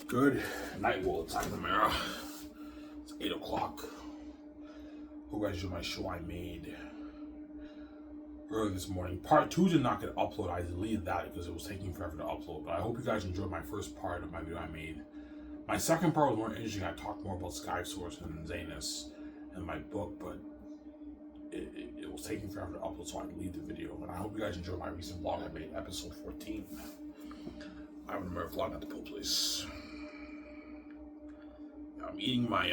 Good night, world. Time the mirror. It's 8 o'clock. Hope you guys enjoyed my show I made earlier this morning. Part 2 did not get uploaded. I deleted that because it was taking forever to upload. But I hope you guys enjoyed my first part of my video I made. My second part was more interesting. I talked more about SkySource and Xanus and my book, but it was taking forever to upload, so I deleted the video. And I hope you guys enjoyed my recent vlog I made, episode 14. I have another vlog at the Pope place. I'm eating my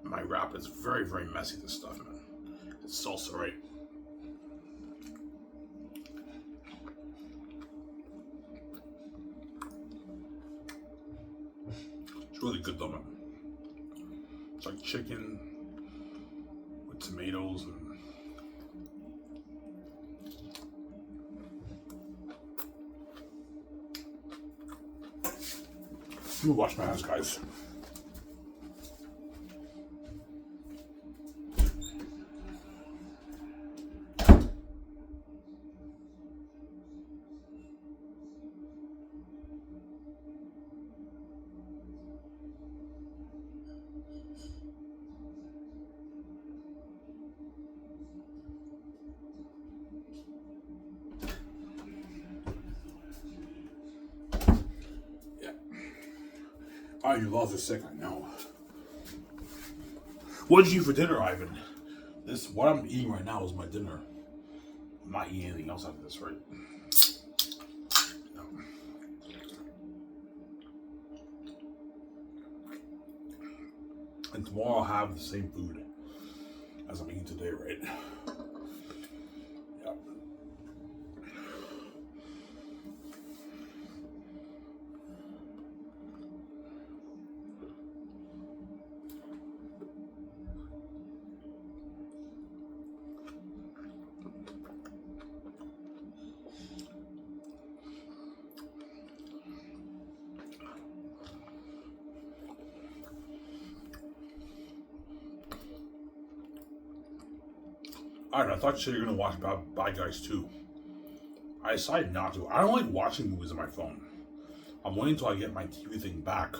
my wrap. It's very, very messy, this stuff, man. It's salsa, right? It's really good though, man. It's like chicken with tomatoes and let me wash my hands, guys. Oh, you lost are sick, I know. What did you eat for dinner, Ivan? What I'm eating right now is my dinner. I'm not eating anything else after this, right? No. And tomorrow I'll have the same food as I'm eating today, right? Yeah. Alright, I thought you said you were going to watch Bad Guys 2. I decided not to. I don't like watching movies on my phone. I'm waiting until I get my TV thing back.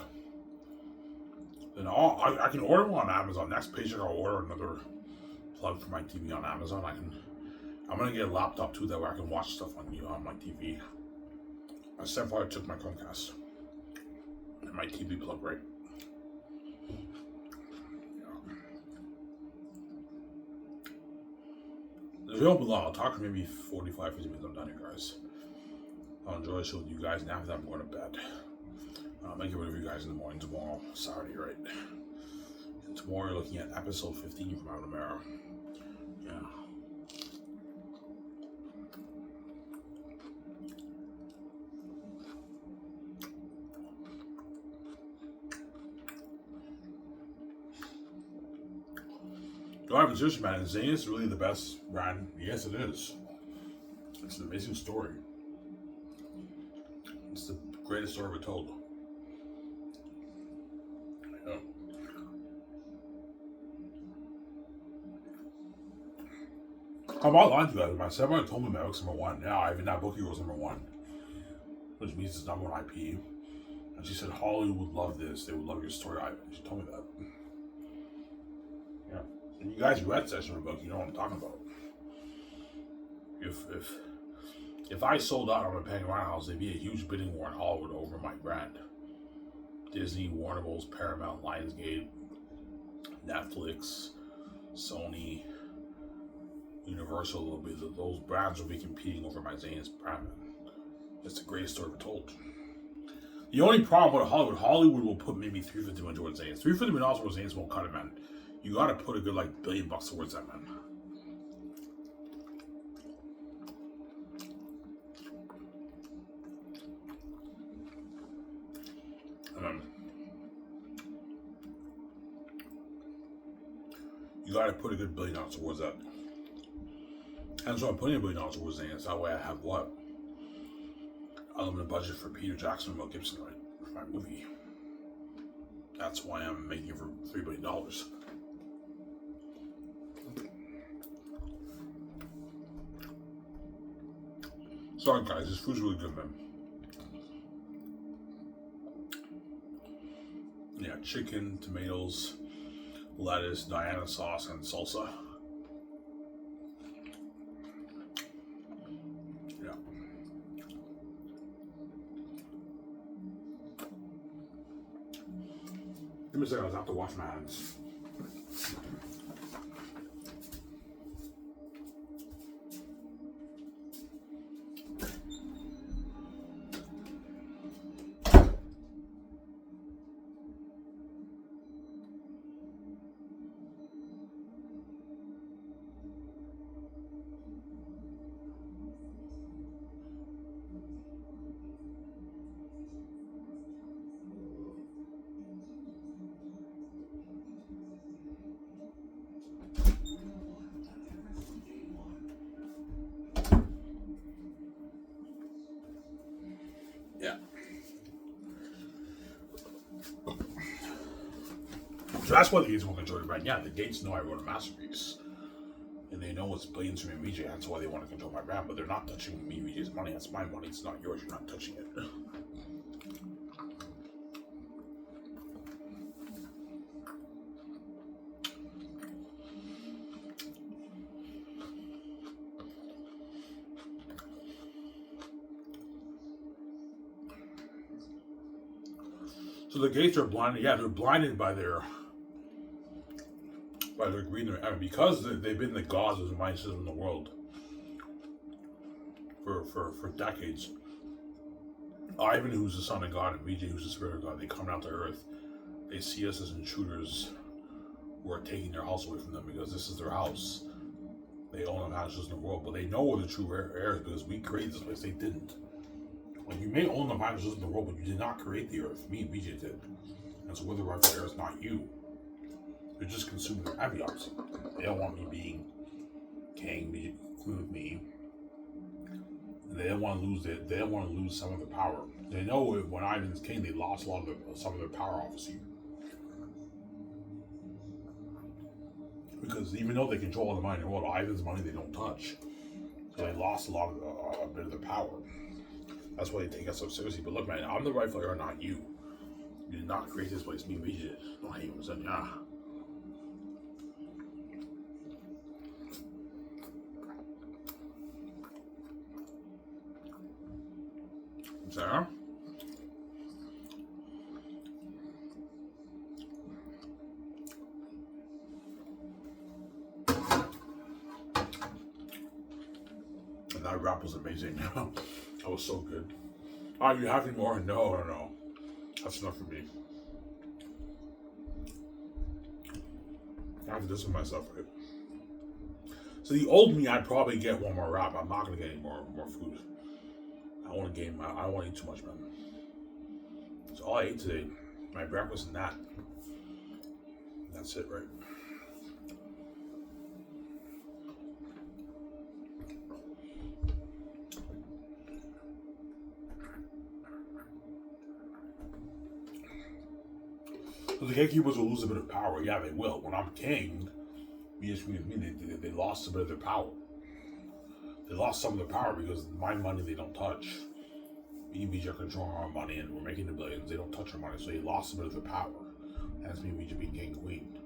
Then I can order one on Amazon. Next paycheck, I'll order another plug for my TV on Amazon. I'm going to get a laptop too, that way I can watch stuff on my TV. My stepfather took my Chromecast and my TV plug, right? If you don't belong, I'll talk for maybe 45, 50 minutes. I'm done here, guys. I'll enjoy the show with you guys, and after that, I'm going to bed. I'll make it with you guys in the morning tomorrow, Saturday, right? And tomorrow, you're looking at episode 15 from Out of the Mirror. Yeah. No, I'm serious, man. Xanus is really the best brand. Yes, it is. It's an amazing story. It's the greatest story ever told. Yeah. I'm not lying to you guys. My stepmother told me my book's #1. Yeah, even that book was #1. Which means it's #1 IP. And she said Hollywood would love this. They would love your story, Ivan. She told me that. Yeah. And you guys read Session of a book, you know what I'm talking about. If I sold out on a Penguin House, there'd be a huge bidding war in Hollywood over my brand. Disney, Warner Bros., Paramount, Lionsgate, Netflix, Sony, Universal, those brands will be competing over my Xanus brand. It's the greatest story ever told. The only problem with Hollywood will put maybe $350 million towards Xanus. $350 million towards Xanus won't cut it, man. You gotta put a good $1 billion towards that, man. You gotta put a good $1 billion towards that. And so I'm putting $1 billion towards Xanus. That way I have what? Unlimited budget for Peter Jackson and Mel Gibson, right? For my movie. That's why I'm making it for $3 billion. Sorry guys, this food's really good, man. Yeah, chicken, tomatoes, lettuce, Diana sauce, and salsa. Yeah. Give me a second, I have to wash my hands. Yeah. So that's why the gates won't control you right now. The gates know I wrote a masterpiece. And they know it's billions from me, VJ. That's why they want to control my brand. But they're not touching me, VJ's money. That's my money. It's not yours. You're not touching it. So the gates are blinded. Yeah, they're blinded by their greed. And because they've been the gods of the mind system in the world for decades. Ivan, who's the son of God, and VJ, who's the spirit of God, they come down to earth. They see us as intruders who are taking their house away from them because this is their house. They own the houses in the world, but they know we're the true heirs because we created this place. They didn't. Like, you may own the houses in the world, but you did not create the earth. Me and VJ did. And so we're the rightful heirs, not you. They're just consuming their caviars. They don't want me being king, queen with me. They don't want to lose it. They don't want to lose some of their power. They know when Ivan's king, they lost a lot of some of their power off of you. Because even though they control all the money in the world, Ivan's money they don't touch. So they lost a bit of their power. That's why they take us so seriously. But look, man, I'm the rightful heir, not you. You did not create this place. Me and VJ did. No, I even said, yeah. Sarah? And that wrap was amazing. That was so good. Oh, you have any more? No. That's enough for me. I have to do this with myself, right? So the old me, I'd probably get one more wrap. I'm not gonna get any more food. I want to gain. I don't want to eat too much, man. That's all I ate today. My breakfast and that. That's it, right? So the gatekeepers will lose a bit of power. Yeah, they will. When I'm king, they lost a bit of their power. They lost some of their power because my money they don't touch. Me and VJ are controlling our money and we're making the billions. They don't touch our money, so they lost a bit of their power. That's me and VJ being king and queen.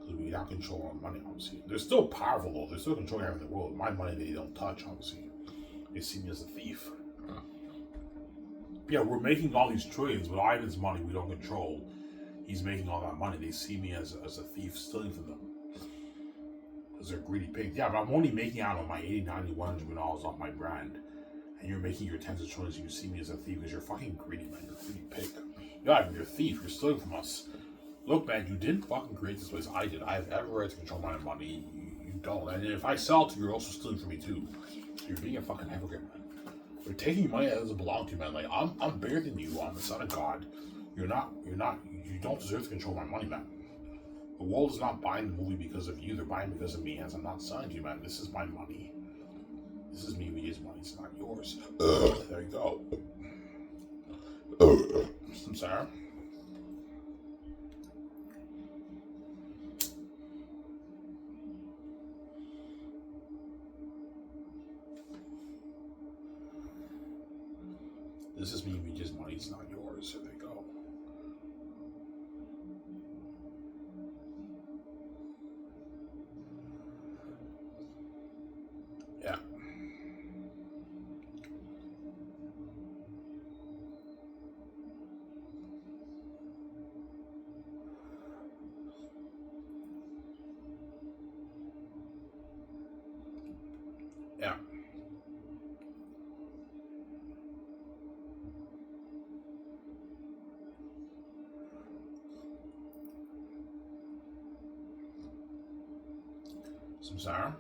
Because we don't control our money, obviously. They're still powerful though. They're still controlling everything in the world. My money they don't touch, obviously. They see me as a thief. Yeah, we're making all these trillions, but Ivan's money we don't control. He's making all that money. They see me as a thief stealing from them. Because they're greedy pigs. Yeah, but I'm only making out of my 80, 90, $100 million off my brand. And you're making your tens of trillions. You see me as a thief because you're fucking greedy, man. You're a greedy pig. Yeah, you're a thief. You're stealing from us. Look, man, you didn't fucking create this place. I did. I have every right to control my money. You don't. And if I sell it to you, you're also stealing from me too. So you're being a fucking hypocrite, man. You're taking money that doesn't belong to you, man. Like, I'm bigger than you. I'm the son of God. You don't deserve to control my money, man. The world is not buying the movie because of you. They're buying because of me, as I'm not selling to you, man. This is my money. This is me, VJ's money. It's not yours. There you go. I'm sorry. This is me, VJ's money. It's not yours. There you go. Some Sarah?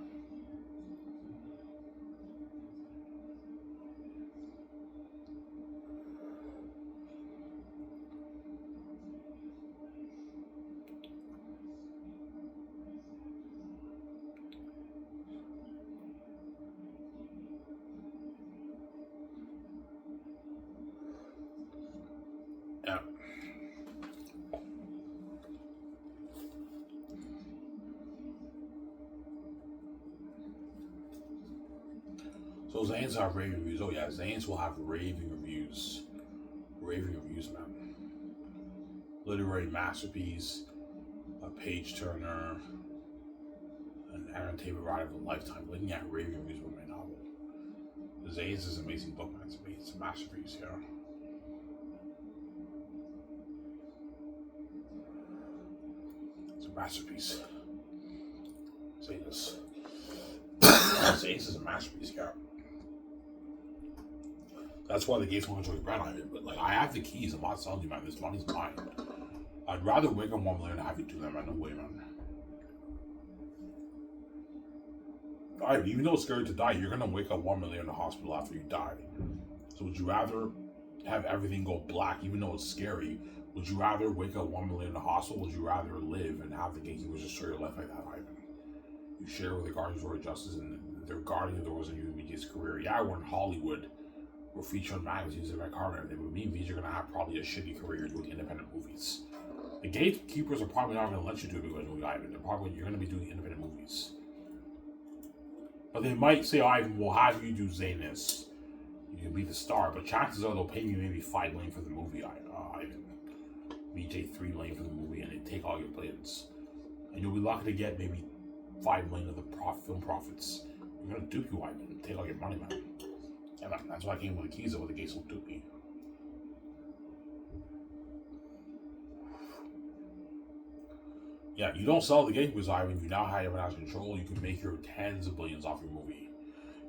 Yeah. So Xanus have raving reviews. Oh yeah, Xanus will have raving reviews. Raving reviews, man. Literary masterpiece, a page turner, an entertainment ride of a lifetime. Looking at raving reviews of my novel. Xanus is an amazing book, man. It's a masterpiece, yeah. It's a masterpiece. Xanus. Xanus is a masterpiece, yeah. That's why the gates won't control your brand on it. But like, I have the keys. I'm not selling you, man. This money's mine. I'd rather wake up 1 million and have you do that, man. No way, man. Alright, even though it's scary to die, you're gonna wake up 1 million in the hospital after you die. So would you rather have everything go black, even though it's scary? Would you rather wake up 1 million in the hospital? Would you rather live and have the gatekeepers destroy your life like that, Ivan? You share with the Guardians of Justice, and they're guarding the doors in you and VJ's career. Yeah, we're in Hollywood. We're featured on magazines and red carpet and everything, but me and VJ are gonna have probably a shitty career doing independent movies. The gatekeepers are probably not gonna let you do a big movie, Ivan. You're gonna be doing independent movies. But they might say, Ivan, we'll have you do Xanus. You can be the star, but chances are they'll pay you maybe $5 million for the movie, Ivan. VJ $3 million for the movie, and they take all your plans. And you'll be lucky to get maybe $5 million of the film profits. You're gonna dupe you, Ivan, and take all your money, man. Yeah, man, that's why I came with the keys over the gates will dupe me. Yeah, you don't sell the gatekeepers, Ivan. You now have everyone has control. You can make your tens of billions off your movie.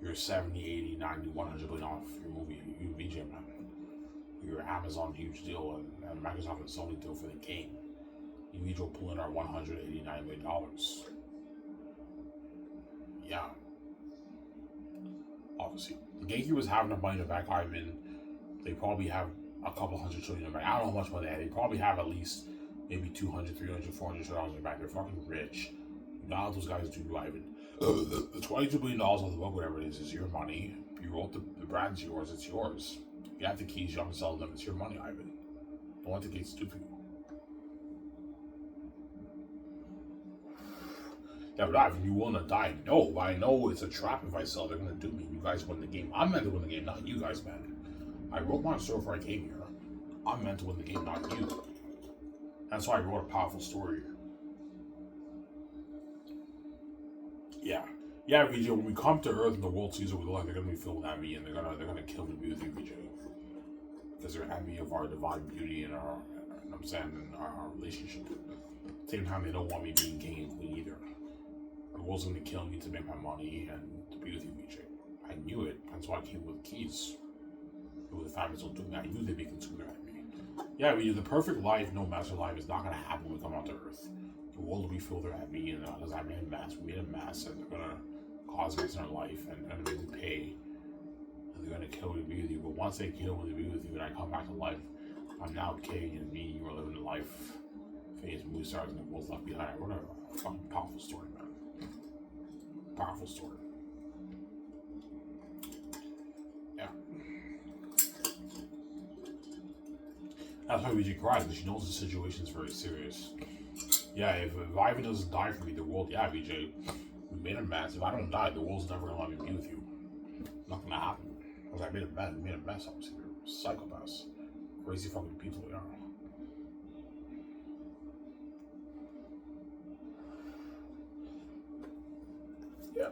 Your 70, 80, 90, 100 billion off your movie. You VJ, man. Your Amazon huge deal and Microsoft and Sony deal for the game. You each will pull in our $189 million. Yeah. Obviously. The gatekeepers have enough money to back Ivan. They probably have a couple $100 trillion in the bank. I don't know how much money they have. They probably have at least maybe $200, $300, $400 trillion in the bank. They're fucking rich. You know how those guys do, Ivan. The $22 billion off the book, whatever it is your money. You wrote the brand's yours, it's yours. You have the keys, you haven't sold them, it's your money, Ivan. Don't let the gates do for you. Yeah, but Ivan, you want to die? No, I know it's a trap if I sell. They're going to do me. You guys win the game. I'm meant to win the game, not you guys, man. I wrote my story before I came here. I'm meant to win the game, not you. That's why I wrote a powerful story. Yeah. Yeah, VJ, when we come to Earth and the world sees what we look like, they're going to be filled with envy, and they're gonna kill me with you, VJ. Because they're envy of our divine beauty and our, and our relationship. At the same time, they don't want me being king and queen either. The world's going to kill me to make my money and to be with you, VJ. I knew it. That's why I came with keys. With the families will do me. I knew they'd be consuming at me. Yeah, the perfect life, no master life, is not going to happen when we come out to Earth. The world will be filled with at me, and because I made a mess. We made a mess, and they're going to cause mess in our life, and they're going to make me pay. And they're going to kill me to be with you. But once they kill me to be with you, and I come back to life, I'm now king, and me and you are living the life. Famous movie stars, and the world's left behind. What a fucking powerful story, man. Powerful story. Yeah. That's why VJ cries, because she knows the situation is very serious. Yeah, if Ivan doesn't die for me, the world, yeah, VJ, we made a mess. If I don't die, the world's never going to let me be with you. Not going to happen. Because I made a mess. We made a mess, obviously. We're psychopaths. Crazy fucking people we are. Yeah.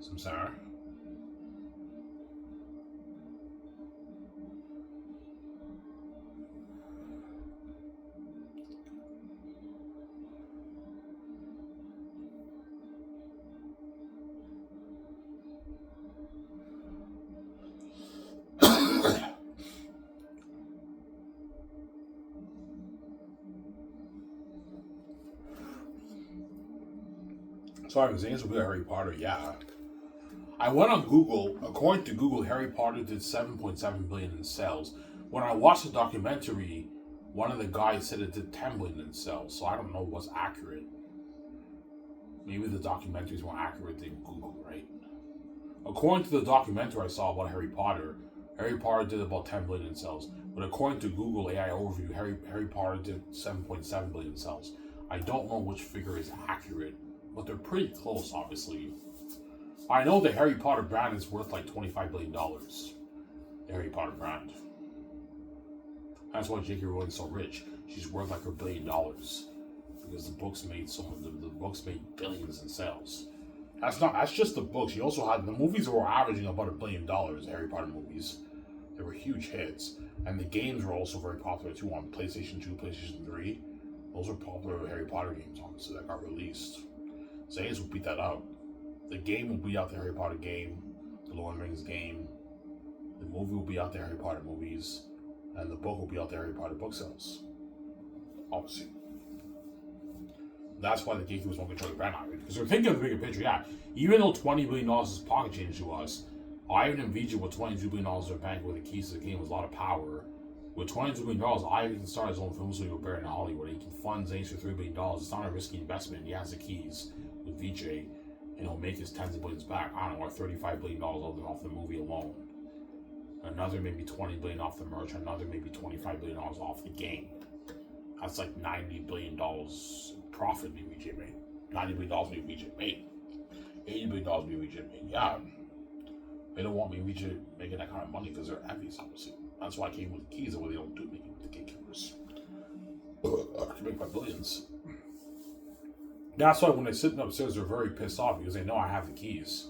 Some Sarah. Sorry, Xanus will be a Harry Potter, yeah. I went on Google. According to Google, Harry Potter did 7.7 billion in sales. When I watched the documentary, one of the guys said it did 10 billion in sales. So I don't know what's accurate. Maybe the documentary is more accurate than Google, right? According to the documentary I saw about Harry Potter did about 10 billion in sales. But according to Google AI overview, Harry Potter did 7.7 billion in sales. I don't know which figure is accurate, but they're pretty close, obviously. I know the Harry Potter brand is worth like $25 billion. The Harry Potter brand. That's why J.K. Rowling's so rich. She's worth like $1 billion. Because the books made the books made billions in sales. That's just the books. You also had the movies were averaging about $1 billion, the Harry Potter movies. They were huge hits. And the games were also very popular too on PlayStation 2, PlayStation 3. Those were popular Harry Potter games, honestly, that got released. Xanus will beat that out. The game will beat out the Harry Potter game, the Lord of the Rings game. The movie will beat out the Harry Potter movies, and the book will beat out the Harry Potter book sales. Obviously. That's why the gatekeepers won't control the brand Ivan. Because they're thinking of the bigger picture, yeah. Even though $20 billion is pocket change to us, Ivan and Vijay with $22 billion in their bank with the keys to the game with a lot of power. With $22 billion, Ivan can start his own film studio better in Hollywood. He can fund Xanus for $3 billion. It's not a risky investment. He has the keys with Vijay. And he'll make his tens of billions back. I don't know, $35 billion off the movie alone. Another maybe $20 billion off the merch. Another maybe $25 billion off the game. That's like $90 billion profit maybe Vijay made. $90 billion maybe Vijay made. $80 billion maybe Vijay made. Yeah. They don't want me Vijay making that kind of money because they're envious, obviously. That's why I came with the keys, the way they don't do me with the gatekeepers. I can make my billions. That's why when they're sitting upstairs, they're very pissed off because they know I have the keys.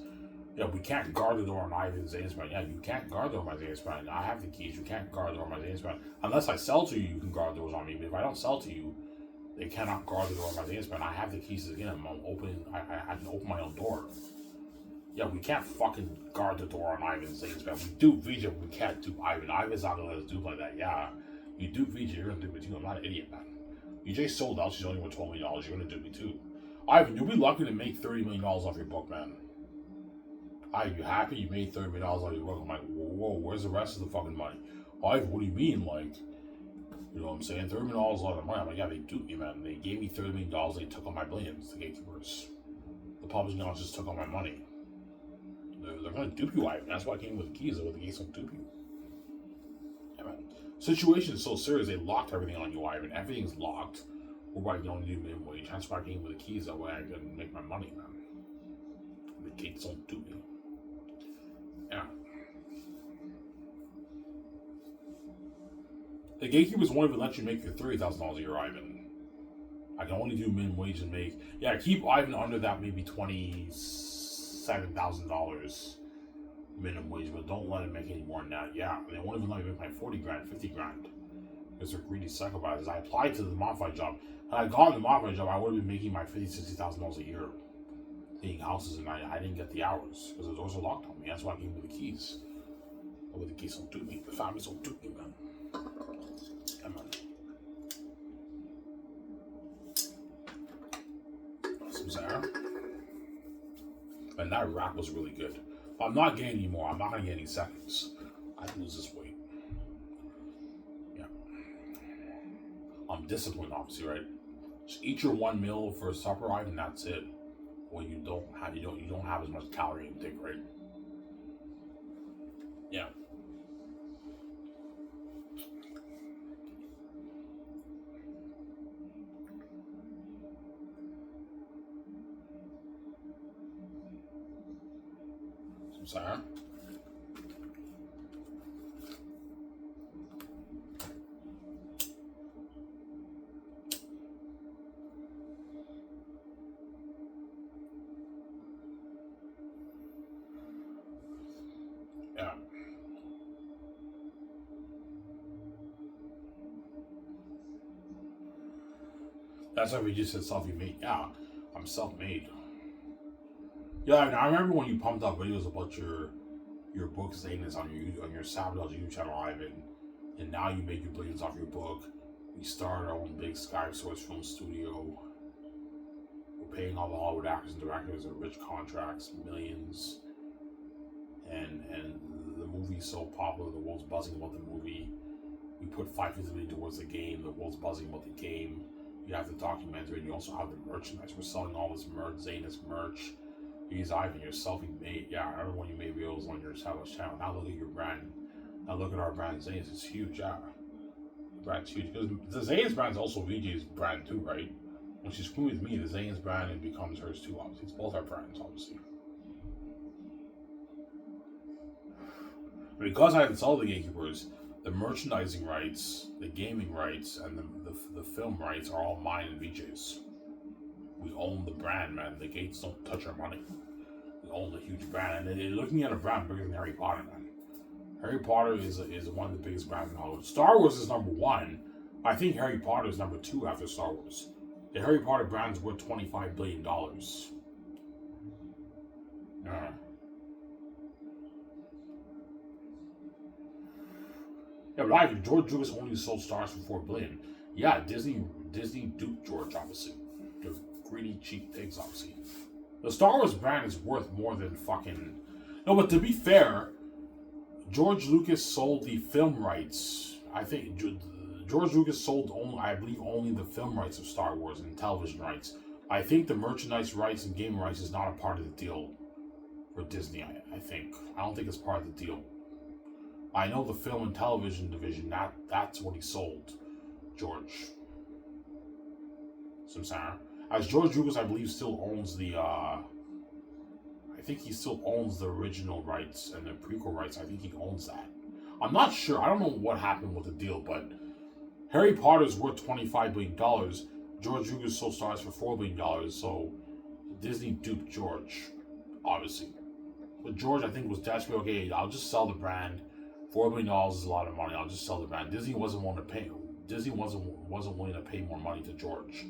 Yeah, we can't guard the door on Ivan's Xanus Brand. Yeah, you can't guard the door on my Xanus Brand. I have the keys. You can't guard the door on my Xanus Brand. Unless I sell to you, you can guard doors on me. But if I don't sell to you, they cannot guard the door on my Xanus Brand. I have the keys again. I can open my own door. Yeah, we can't fucking guard the door on Ivan's Xanus Brand. We do Vijay, but we can't do Ivan. Ivan's not gonna let us do like that. Yeah, you do Vijay, you're gonna do me too. I'm not an idiot, man. Vijay sold out. She's only worth $12 million. You're gonna do me too. Ivan, you'll be lucky to make $30 million off your book, man. Ivan, you happy you made $30 million off your book? I'm like, whoa, where's the rest of the fucking money? Ivan, what do you mean? Like, you know what I'm saying? $30 million is a lot of money. I'm like, yeah, they duped me, man. They gave me $30 million. They took all my billions, the gatekeepers. The publishing house just took all my money. They're going to dupe you, Ivan. That's why I came with the keys. So the gates don't dupe you. Yeah, man. Situation is so serious. They locked everything on you, Ivan. Everything's locked. Why you only do minimum wage? That's why I came with the keys. That way I can make my money, man. The gates don't do me. Yeah. The gatekeepers won't even let you make your $30,000 a year, Ivan. I can only do minimum wage and make. Yeah, keep Ivan under that maybe $27,000 minimum wage, but don't let him make any more than that. Yeah, they won't even let me make my 40 grand, 50 grand. Because they're greedy psychopaths. I applied to the modified job. Had I gone to the modified job, I would have been making my $50,000, $60,000 a year. Cleaning houses, and I didn't get the hours. Because the doors are locked on me. That's why I came with the keys. But with the keys don't do me. The families don't do me, man. Yeah, man. Some Zara. And that rap was really good. But I'm not getting any more. I'm not going to get any seconds. I have to lose this weight. I'm disciplined, obviously, right? Just eat your 1 meal for supper, and that's it. Well, you don't have as much calorie intake, right? Yeah. Some Sarah. Yeah. That's why we just said self-made. Yeah, I'm self-made. Yeah, I remember when you pumped out videos about your book statements on your Sabotage YouTube channel, Ivan, and now you make your billions off your book. We started our own big Sky Source film studio. We're paying all the Hollywood actors and directors their rich contracts, millions, and the movie's so popular, the world's buzzing about the movie. We put $550 million towards the game, the world's buzzing about the game. You have the documentary, and you also have the merchandise. We're selling all this merch, Xanus merch. He's Ivan, you're self-made. Yeah, I remember when you made videos on your established channel. Now look at your brand. Now look at our brand, Xanus. It's huge, yeah. The brand's huge. Because the Xanus brand is also VJ's brand too, right? When she's cool with me, the Xanus brand, it becomes hers too, obviously. It's both our brands, obviously. Because I haven't sold the Gatekeepers, the merchandising rights, the gaming rights, and the film rights are all mine and VJ's. We own the brand, man. The Gates don't touch our money. We own the huge brand. And they're looking at a brand bigger than Harry Potter, man. Harry Potter is one of the biggest brands in Hollywood. Star Wars is number one. I think Harry Potter is number two after Star Wars. The Harry Potter brand is worth $25 billion. Yeah. Yeah, but George Lucas only sold stars for $4 billion. Yeah, Disney duped George, obviously. They're greedy, cheap pigs, obviously. The Star Wars brand is worth more than fucking... No, but to be fair, George Lucas sold the film rights. I think George Lucas sold only, I believe, only the film rights of Star Wars and television rights. I think the merchandise rights and game rights is not a part of the deal for Disney, I think. I don't think it's part of the deal. I know the film and television division, that's what he sold, George. Samsara. As George Lucas, I believe, still owns the, I think he still owns the original rights and the prequel rights. I think he owns that. I'm not sure. I don't know what happened with the deal, but Harry Potter's worth $25 billion. George Lucas sold stars for $4 billion, so Disney duped George, obviously. But George, I think, was desperate. Okay, I'll just sell the brand. $4 billion is a lot of money. I'll just sell the brand. Disney wasn't willing to pay. Disney wasn't willing to pay more money to George.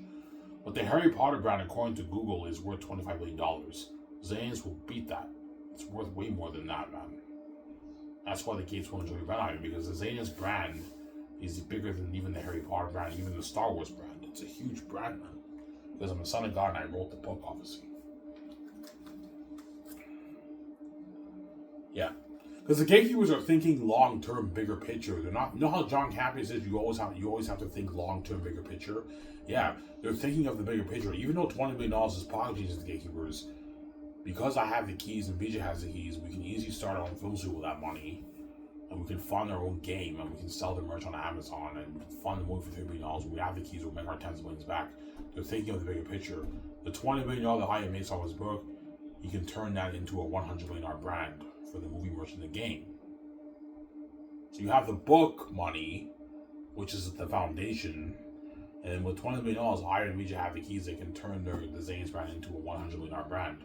But the Harry Potter brand, according to Google, is worth $25 billion. Xanus will beat that. It's worth way more than that, man. That's why the Gates won't enjoy the brand item, because the Xanus brand is bigger than even the Harry Potter brand, even the Star Wars brand. It's a huge brand, man. Because I'm a son of God and I wrote the book, obviously. Yeah. Because the gatekeepers are thinking long-term, bigger picture. They're not. You know how John Campea says you always have to think long-term, bigger picture. Yeah, they're thinking of the bigger picture. Even though $20 billion is pocket change to the gatekeepers, because I have the keys and BJ has the keys, we can easily start our own film studio with that money, and we can fund our own game, and we can sell the merch on Amazon and fund the movie for $3 billion. We have the keys. We'll make our tens of millions back. They're thinking of the bigger picture. The $20 billion that Hyatt makes off his book, he can turn that into a $100 million brand for the movie merch in the game. So you have the book money, which is the foundation, and with $20 million, Iron and VJ have the keys. They can turn the Xanus brand into a $100 million brand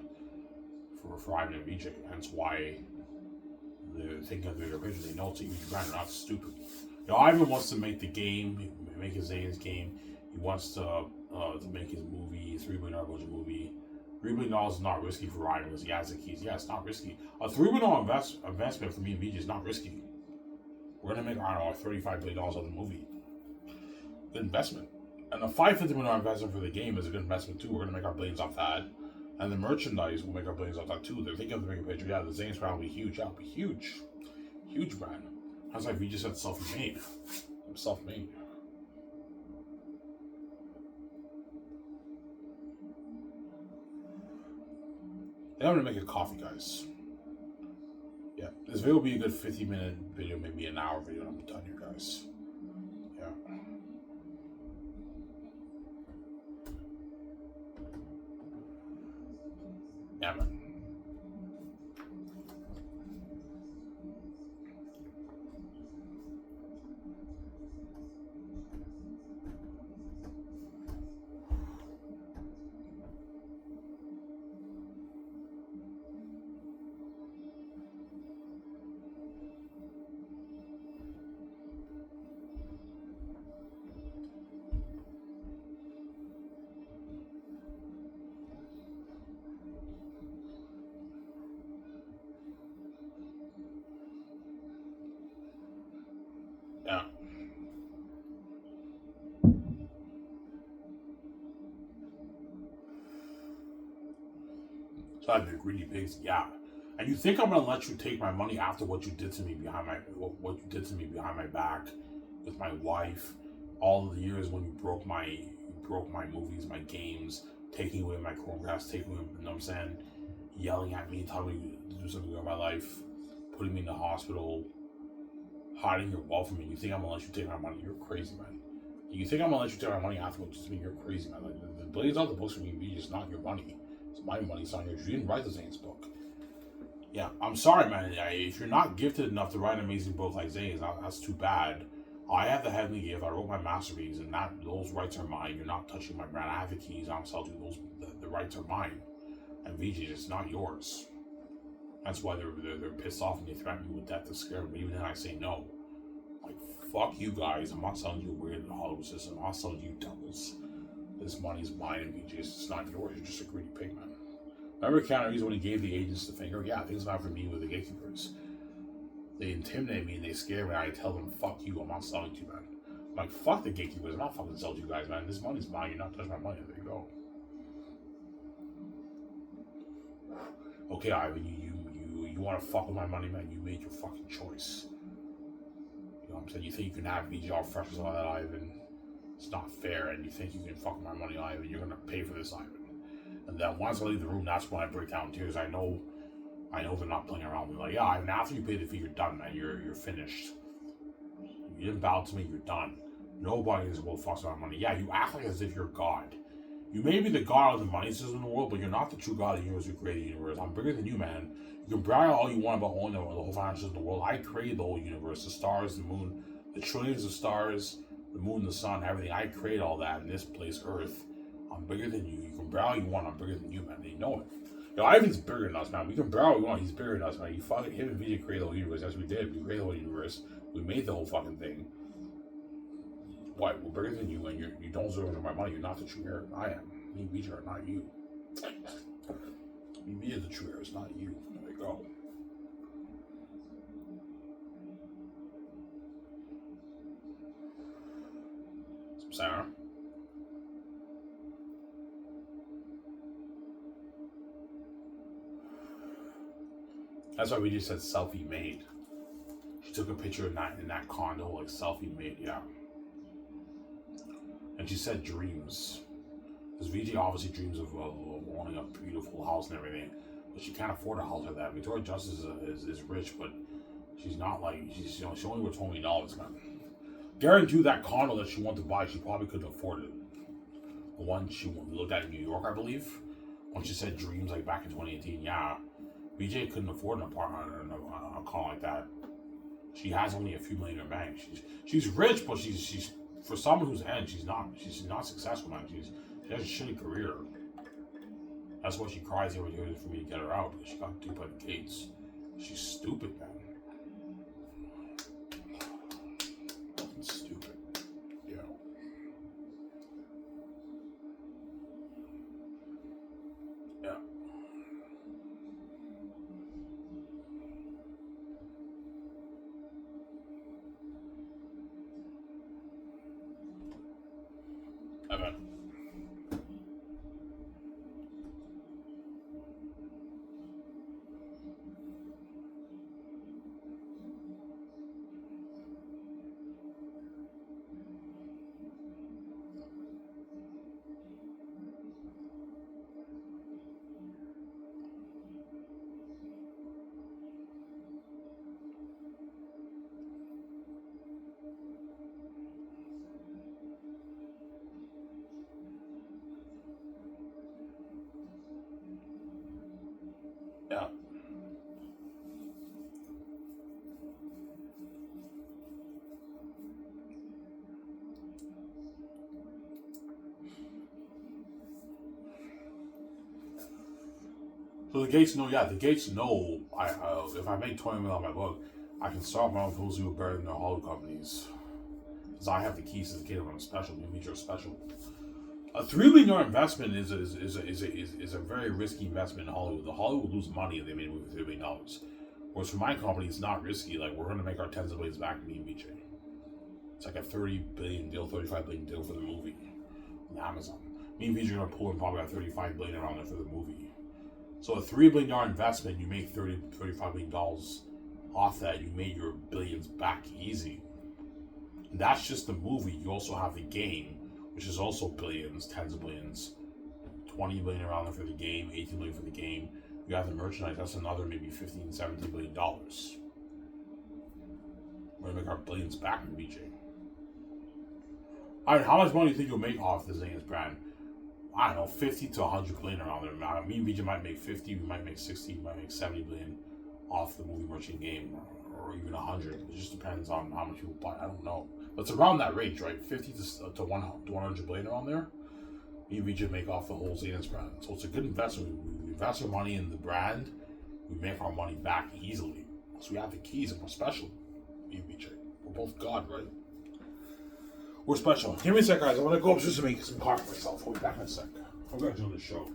for Iron and VJ. Hence why they're thinking of the bigger picture. They know it's a huge brand. They're not stupid. You know, Ivan wants to make the game, make his Xanus game. He wants to make his movie, $3 billion budget movie. $3 billion is not risky for Ryan because he has the keys. Yeah, it's not risky. A $3 billion investment for me and VJ is not risky. We're going to make, I don't know, $35 billion on the movie. Good investment. And a $550 million investment for the game is a good investment too. We're going to make our billions off that. And the merchandise will make our billions off that too. They're thinking of the bigger picture. Yeah, the Xanus brand will be huge. Yeah, it'll be huge. Huge brand. That's like VJ said, self-made. I'm self-made. Then I'm gonna make a coffee, guys. Yeah, this video will be a good 50-minute video, maybe an hour video, and I'm done here, guys. Yeah. Yeah, man. The greedy pigs, yeah. And you think I'm gonna let you take my money after what you did to me behind my back, with my wife, all of the years when you broke my movies, my games, taking away my Chromecast, taking away, you know what I'm saying, yelling at me, telling me to do something with my life, putting me in the hospital, hiding your wealth from me. You think I'm gonna let you take my money? You're crazy, man. You think I'm gonna let you take my money after what you did to me? You're crazy, man. Like, the billions out the books for me, it's not your money. It's my money. It's not yours. You didn't write the Xanus book. Yeah, I'm sorry, man. If you're not gifted enough to write an amazing book like Xanus, that's too bad. I have the heavenly gift. I wrote my masterpiece, and those rights are mine. You're not touching my brand. I have the keys. I'm selling you. The rights are mine. And VJ, it's not yours. That's why they're pissed off and they threaten me with death to scare me. Even then, I say no. Like, fuck you guys. I'm not selling you weird in the Hollywood system. I'm not selling you devils. This money's mine, and VJ, it's not yours. You're just a greedy pig, man. Remember Keanu Reeves when he gave the agents the finger? Yeah, things not for me with the gatekeepers. They intimidate me and they scare me. I tell them, fuck you, I'm not selling to you, man. I'm like, fuck the gatekeepers. I'm not fucking selling to you guys, man. This money's mine. You're not touching my money. There you go. Okay, Ivan, you want to fuck with my money, man? You made your fucking choice. You know what I'm saying? You think you can have VGR fresh and all that, Ivan? It's not fair. And you think you can fuck with my money, Ivan? You're gonna pay for this, Ivan. And then once I leave the room, that's when I break down in tears. I know they're not playing around with me. Like, yeah, Ivan, after you pay the fee, you're done, man. You're finished. You didn't bow to me, you're done. Nobody is will fuck with my money. Yeah, you act like as if you're God. You may be the God of the money system in the world, but you're not the true God of the universe who created the universe. I'm bigger than you, man. You can brag all you want about owning the whole financial system in the world. I created the whole universe, the stars, the moon, the trillions of stars, the moon, the sun, everything. I created all that in this place, Earth. I'm bigger than you. You can brag all you want. I'm bigger than you, man. You know it. Yo, Ivan's bigger than us, man. We can brag all we want. He's bigger than us, man. Him and VJ created the whole universe. Yes, we did. We created the whole universe. We made the whole fucking thing. What? We're bigger than you, and you don't deserve my money. You're not the true heir. I am. Me and VJ are not you. Me and VJ are the true heir. It's not you. There you go. Sarah. That's why we just said selfie made. She took a picture in that condo, like selfie made, yeah. And she said dreams. Because VJ obviously dreams of owning a beautiful house and everything, but she can't afford a house like that. Victoria Justice is rich, but she's not like she only worth $20 million, man. Guarantee you that condo that she wanted to buy, she probably couldn't afford it. The one she looked at in New York, I believe, when she said dreams, like back in 2018, yeah. VJ couldn't afford an apartment on a car like that. She has only a few million in her bank. She's rich, but she's for someone who's end, she's not successful, man. She has a shitty career. That's why she cries every day for me to get her out, because she got duped by the Gates. She's stupid, man. Fucking stupid. Yeah. Yeah. Evan. Yeah. So the Gates know, yeah, the Gates know if I make $20 million on my book, I can start my own publicity with better than the Hollywood companies. Because I have the keys to the kingdom. I'm special. You mean you're special. A $3 billion investment is a very risky investment in Hollywood. The Hollywood will lose money if they made a movie for $3 billion. Whereas for my company, it's not risky. Like, we're going to make our tens of billions back, me and VJ. It's like a $30 billion deal, $35 billion deal for the movie on Amazon. Me and VJ are going to pull in probably about $35 billion around there for the movie. So a $3 billion investment, you make $35 million off that. You made your billions back easy. And that's just the movie. You also have the game, which is also billions, tens of billions. 20 billion around there for the game, 18 billion for the game. You have the merchandise, that's another maybe 15, 17 billion dollars. We're gonna make our billions back in BJ. I mean, how much money do you think you'll make off the Xanus brand? I don't know, 50 to 100 billion around there. Me and BJ might make 50, we might make 60, we might make 70 billion off the movie merchant game, or even 100. It just depends on how much people buy. I don't know. But it's around that range, right? 50 to 100 billion around there. Me and BJ make off the whole Xanus brand. So it's a good investment. We invest our money in the brand, we make our money back easily. So we have the keys and we're special. Me and BJ. We're both God, right? We're special. Give me a sec, guys. I want to go upstairs to make some coffee myself. I'll be back in a sec. I'm going to do this show.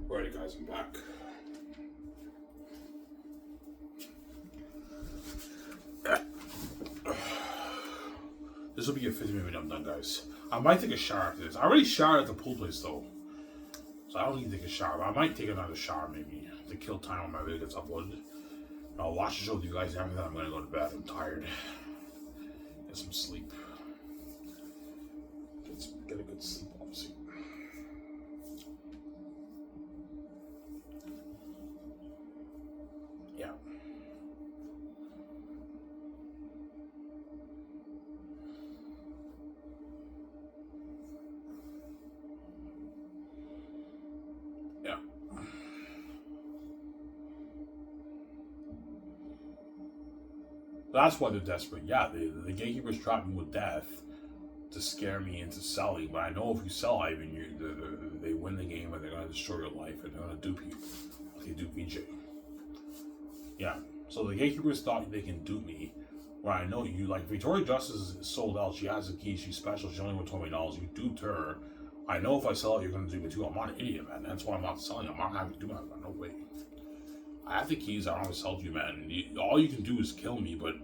Alrighty, guys, I'm back. This will be a 50-minute I'm done, guys. I might take a shower after this. I already showered at the pool place, though. So I don't need to take a shower. I might take another shower, maybe, to kill time when my video gets uploaded. And I'll watch the show with you guys. After that, I'm going to go to bed. I'm tired. Get some sleep. Get a good sleep, obviously. Yeah. Yeah. That's why they're desperate. Yeah, the gatekeepers trapped me with death to scare me into selling. But I know if you sell Ivan, they win the game and they're going to destroy your life and they're going to dupe you. Like they dupe VJ. Yeah. So the gatekeepers thought they can dupe me. Where I know you, like Victoria Justice is sold out. She has the key. She's special. She's only worth $20. You duped her. I know if I sell it, you're going to dupe me too. I'm not an idiot, man. That's why I'm not selling. I'm not having to do that. No way. I have the keys. I don't have to sell to you, man. All you can do is kill me, but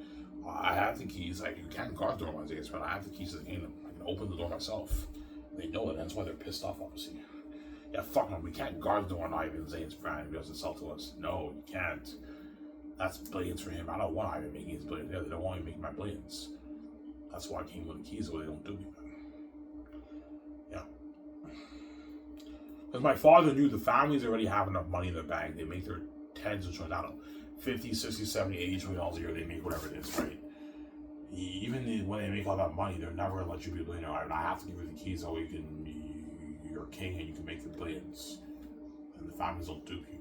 I have the keys. Like, you can't guard the door on Xanus, but I have the keys to the kingdom. I can open the door myself. They know it. That's why they're pissed off, obviously. Yeah, fuck them. We can't guard the door on Ivan Xanus Brand if he doesn't sell to us. No, you can't. That's billions for him. I don't want Ivan making his billions. Yeah, they don't want me making my billions. That's why I came with the keys, so they don't do me, man. Yeah. Because my father knew the families already have enough money in the bank. They make their tens of trillions, I don't know, 50, 60, 70, 80, $20 a year, they make whatever it is, right? Even when they make all that money, they're never gonna let you be a billionaire. And I have to give you the keys so you're king and you can make the billions. And the families don't dupe you.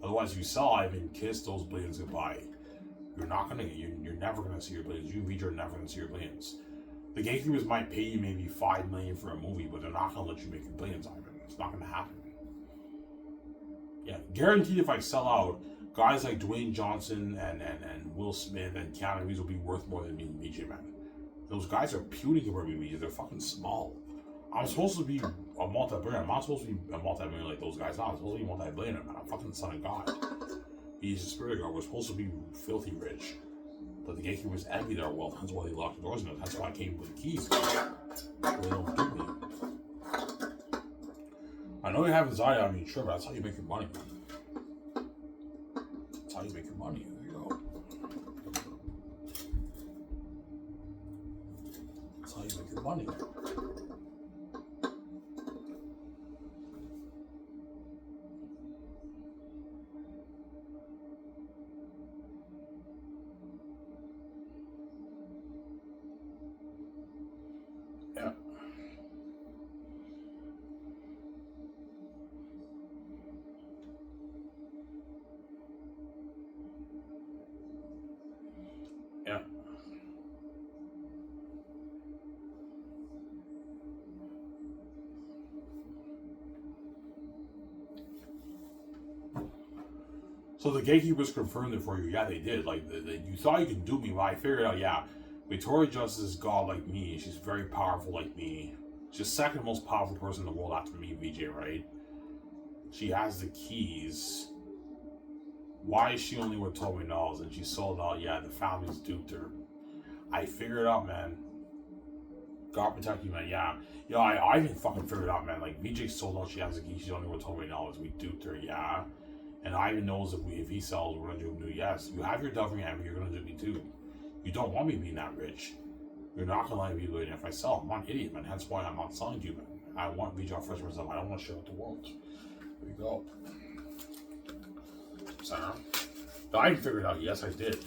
Otherwise, if you sell, I even kiss those billions goodbye. You're never gonna see your billions. You and VJ are never gonna see your billions. The gatekeepers might pay you maybe $5 million for a movie, but they're not gonna let you make your billions, Ivan. It's not gonna happen. Yeah, guaranteed. If I sell out, guys like Dwayne Johnson and Will Smith and Keanu Reeves will be worth more than me and BJ, man. Those guys are puny compared to me. They're fucking small. I'm supposed to be a multi-billionaire. I'm not supposed to be a multi-billionaire like those guys. No, I'm supposed to be a multi-billionaire, man. I'm fucking the son of God. He's a spirit guard. We're supposed to be filthy rich. But the gatekeepers envy their wealth. That's why they lock the doors in it. That's why I came with the keys. They don't do me. I know you have anxiety on me, sure, but that's how you make your money, man. That's how you make your money. There you go. That's how you make your money. Yeah. Yeah. So the gatekeepers confirmed it for you. Yeah, they did. Like, you thought you could do me, but I figured out, yeah, Victoria Justice is God like me. She's very powerful like me. She's the second most powerful person in the world after me, VJ, right? She has the keys. Why is she only worth $12 million? And she sold out. Yeah, the family's duped her. I figured it out, man. God protect you, man. Yeah. Yo, I even fucking figured it out, man. Like, VJ sold out. She has the keys. She's only worth $12 million. We duped her, yeah. And Ivan knows if he sells, we're gonna do him. Yes, you have your duffing hand, but you're gonna do me too. You don't want me being that rich. You're not gonna let me be a billionaire if I sell. I'm not an idiot, man. Hence why I'm not selling to you, man. I want VJ first myself. I don't want to share with the world. There you go. Sarah. I figured it out. Yes, I did.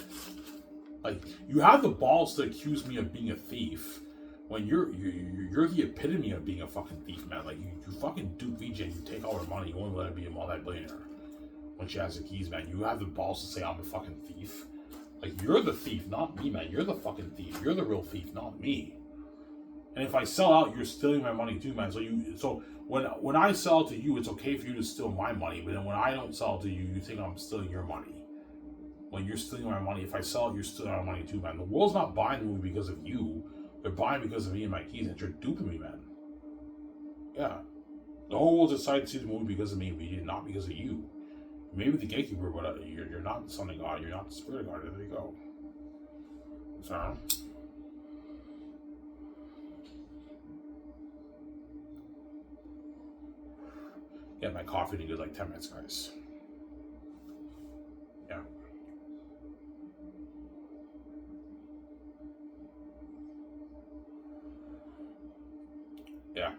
Like, you have the balls to accuse me of being a thief when you're the epitome of being a fucking thief, man. Like, you fucking dupe VJ and you take all her money. You only let her be a multi-billionaire. When she has the keys, man, you have the balls to say I'm a fucking thief. Like, you're the thief, not me, man. You're the fucking thief. You're the real thief, not me. And if I sell out, you're stealing my money too, man. So when I sell to you, it's okay for you to steal my money. But then when I don't sell to you, you think I'm stealing your money. When you're stealing my money, if I sell it, you're stealing my money too, man. The world's not buying the movie because of you. They're buying because of me and my keys, and you're duping me, man. Yeah. The whole world decided to see the movie because of me, but not because of you. Maybe the gatekeeper, but you're not the son of God. You're not the spirit of God. There you go. Sorry. Get my coffee in a good like 10 minutes, guys. Yeah. Yeah.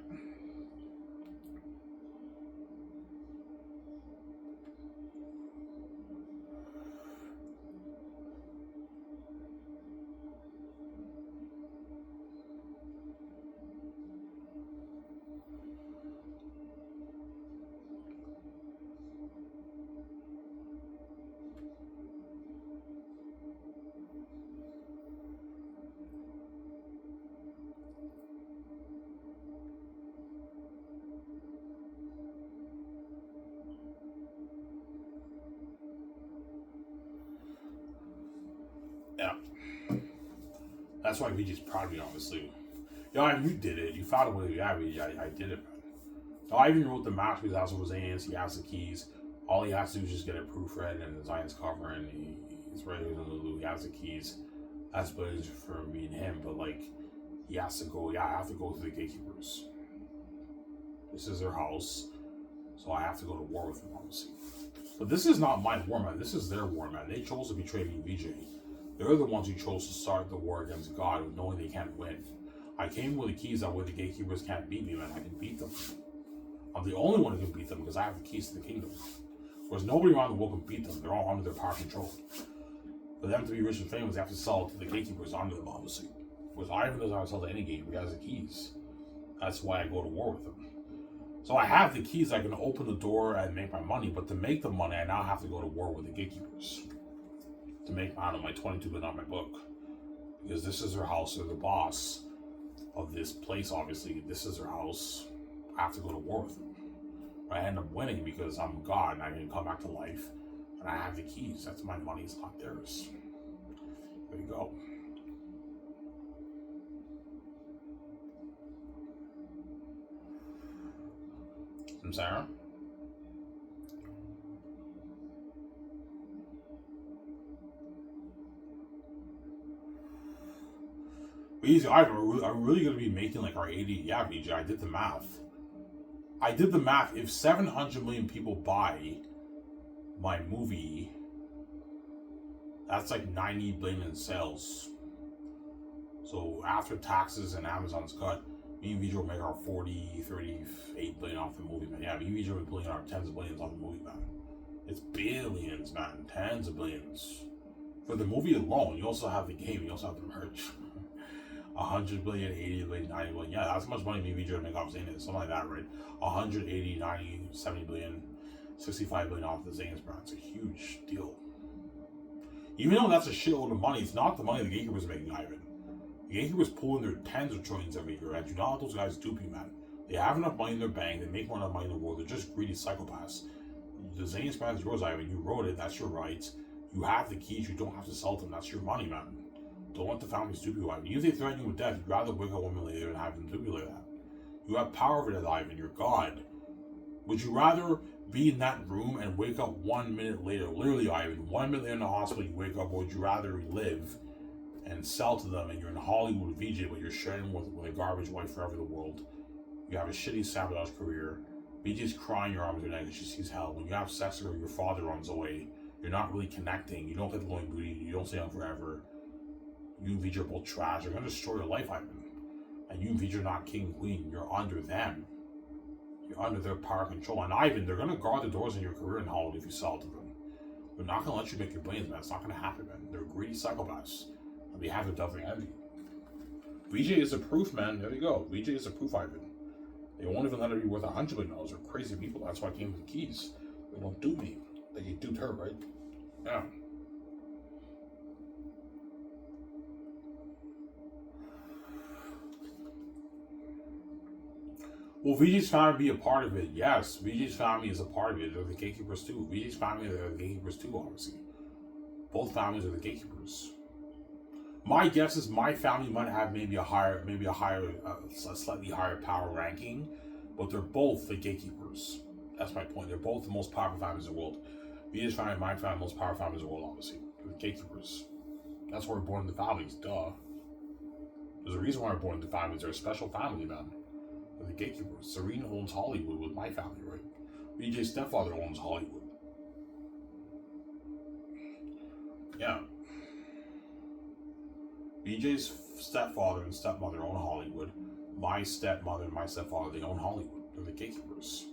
Yeah. That's why VJ's proud of me, honestly. Yeah, you did it. You found a way. Yeah, I did it, man. I even wrote the masterpiece as Rosanius. He has the keys. All he has to do is just get it proofread and design his cover, and he's ready to do. He has the keys. That's good for me and him, but like, he has to go. Yeah, I have to go through the gatekeepers. This is their house, so I have to go to war with them, obviously. But this is not my war, man. This is their war, man. They chose to betray me and VJ. They're the ones who chose to start the war against God, knowing they can't win. I came with the keys that way the gatekeepers can't beat me, man. I can beat them. I'm the only one who can beat them because I have the keys to the kingdom. Because nobody around the world can beat them. They're all under their power control. For them to be rich and famous, they have to sell to the gatekeepers under them, obviously. Because Ivan doesn't have to sell to any gatekeeper. He has the keys. That's why I go to war with him. So I have the keys. I can open the door and make my money. But to make the money, I now have to go to war with the gatekeepers. To make, I don't know, my 22 billion on my book. Because this is their house. They're the boss of this place, obviously. This is their house. I have to go to war with them. I end up winning because I'm God and I can come back to life. And I have the keys. That's my money. It's not theirs. There you go. I'm Sarah. Easy, I'm really going to be making like our 80. Yeah, VJ, I did the math. If 700 million people buy my movie, that's like 90 billion in sales. So after taxes and Amazon's cut, me and VJ will make our 38 billion off the movie, man. Yeah, me and VJ will be pulling our tens of billions off the movie, man. It's billions, man. Tens of billions. For the movie alone, you also have the game, you also have the merch. 100 billion, 80 billion, 90 billion. Yeah, that's how much money me and VJ would make off Xanus. Something like that, right? 180, 90, 70 billion, 65 billion off the Xanus Brand. It's a huge deal. Even though that's a shitload of money, it's not the money the gatekeepers are making, Ivan. The gatekeepers pulling their tens of trillions every year, and you know how those guys dupe you, man. They have enough money in their bank, they make more enough money in the world, they're just greedy psychopaths. The Xanus Brand is yours, Ivan. You wrote it, that's your right. You have the keys, you don't have to sell them, that's your money, man. Don't let the families dupe you, Ivan. Even if they threaten you with death, you'd rather wake up 1 minute later and have them dupe you like that. You have power over that, Ivan. You're God. Would you rather be in that room and wake up 1 minute later? Literally, Ivan, 1 minute later in the hospital, you wake up, or would you rather live and sell to them and you're in Hollywood with VJ, but you're sharing with a garbage wife forever the world? You have a shitty sabotage career. VJ's crying your arms are naked, she sees hell. When you have sex with her, your father runs away. You're not really connecting. You don't get the glowing booty. You don't stay on forever. You and VJ are both trash. They're going to destroy your life, Ivan. And you and VJ are not king and queen. You're under them. You're under their power control. And Ivan, they're going to guard the doors in your career in Hollywood if you sell to them. They're not going to let you make your billions, man. It's not going to happen, man. They're greedy psychopaths. And they have the devil envy. VJ is the proof, man. There you go. VJ is the proof, Ivan. They won't even let her be worth $100 billion. They're crazy people. That's why I came with the keys. They don't do me. They duped her, right? Yeah. Well, VJ's family be a part of it. Yes, VJ's family is a part of it. They're the gatekeepers too. VJ's family are the gatekeepers too, obviously. Both families are the gatekeepers. My guess is my family might have a slightly higher power ranking, but they're both the gatekeepers. That's my point. They're both the most powerful families in the world. VJ's family and my family, most powerful families in the world, obviously. They're the gatekeepers. That's why we're born into families. Duh. There's a reason why we're born into families. They're a special family, man. The gatekeepers. Serena owns Hollywood with my family, right? VJ's stepfather owns Hollywood. Yeah. VJ's stepfather and stepmother own Hollywood. My stepmother and my stepfather, they own Hollywood. They're the gatekeepers.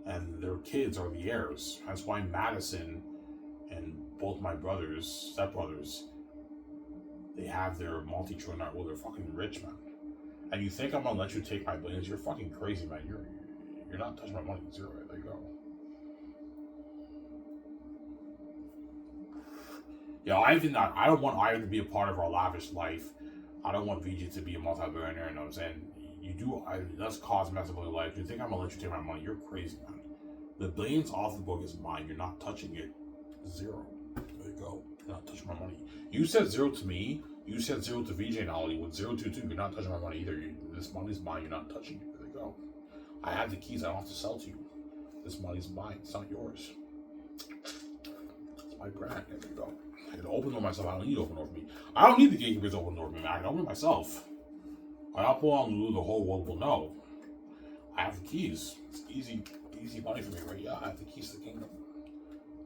And their kids are the heirs. That's why Madison and both my brothers, stepbrothers, they have their multi-trillion, well, they're fucking rich, man. And you think I'm gonna let you take my billions? You're fucking crazy, man. You're not touching my money. Zero. There you go. Yeah, I don't want Ivan to be a part of our lavish life. I don't want VJ to be a multi-billionaire. You know what I'm saying? That's cause mess up your life. You think I'm gonna let you take my money? You're crazy, man. The billions off the book is mine. You're not touching it. Zero. There you go. You're not touching my money. You said zero to me. You said zero to VJ in Hollywood. 0 to 2. You're not touching my money either. This money's mine. You're not touching it. There you go. I have the keys. I don't have to sell to you. This money's mine. It's not yours. It's my brand. There you go. I can open door myself. I don't need to open door for me. I don't need the gatekeepers to open door for me, man. I can open it myself. When I pull on Lulu, the whole world will know. I have the keys. It's easy money for me, right? Yeah, I have the keys to the kingdom.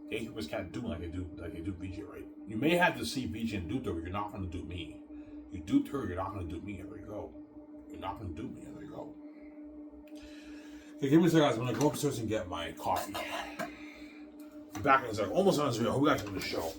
Gatekeepers can't do like they do VJ, right? You may have to see VJ and dupe her, but you're not going to dupe me. You duped her, you're not going to dupe me. There you go. You're not going to dupe me. There you go. Okay, give me a second, guys. I'm going to go upstairs and get my coffee. Back in a second. Almost on this video. Who got to the show?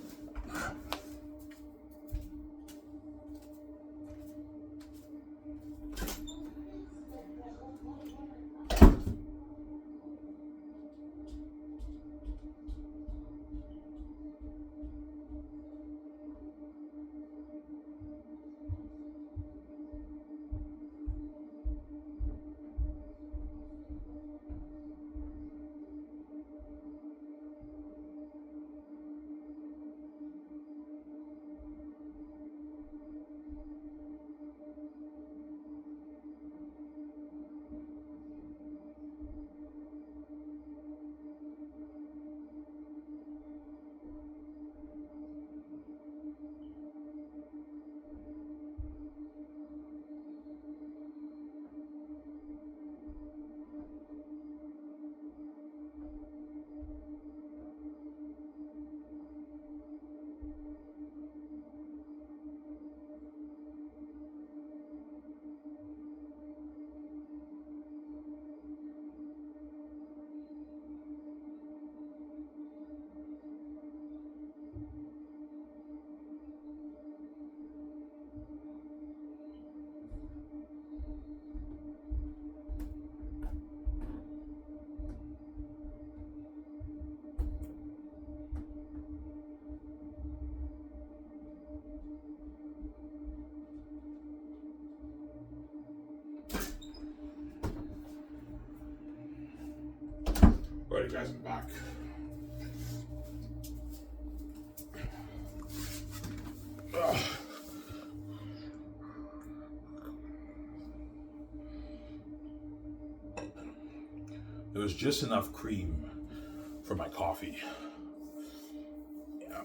Alright guys, I'm back. There was just enough cream for my coffee. Yeah.